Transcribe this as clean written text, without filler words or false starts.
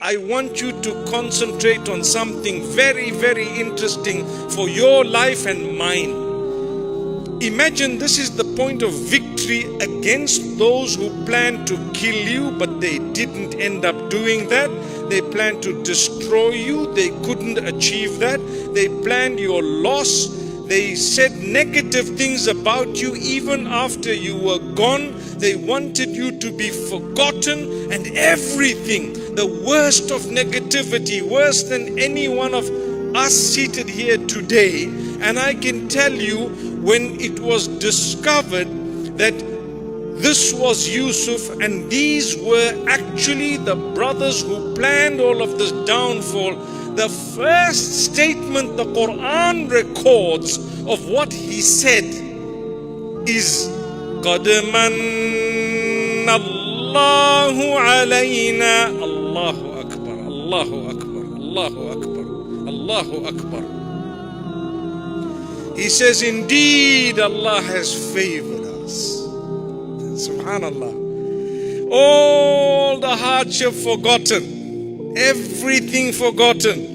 I want you to concentrate on something very, very interesting for your life and mine. Imagine this is the point of victory against those who planned to kill you, but they didn't end up doing that. They planned to destroy you. They couldn't achieve that. They planned your loss. They said negative things about you even after you were gone. They wanted you to be forgotten and everything. The worst of negativity, worse than any one of us seated here today. And I can tell you, when it was discovered that this was Yusuf and these were actually the brothers who planned all of this downfall, the first statement the Quran records of what he said is قَدْ مَنَّ اللَّهُ عَلَيْنَا. Allahu Akbar, Allahu Akbar, Allahu Akbar, Allahu Akbar. He says, indeed Allah has favored us. Subhanallah. All the hardship forgotten, everything forgotten.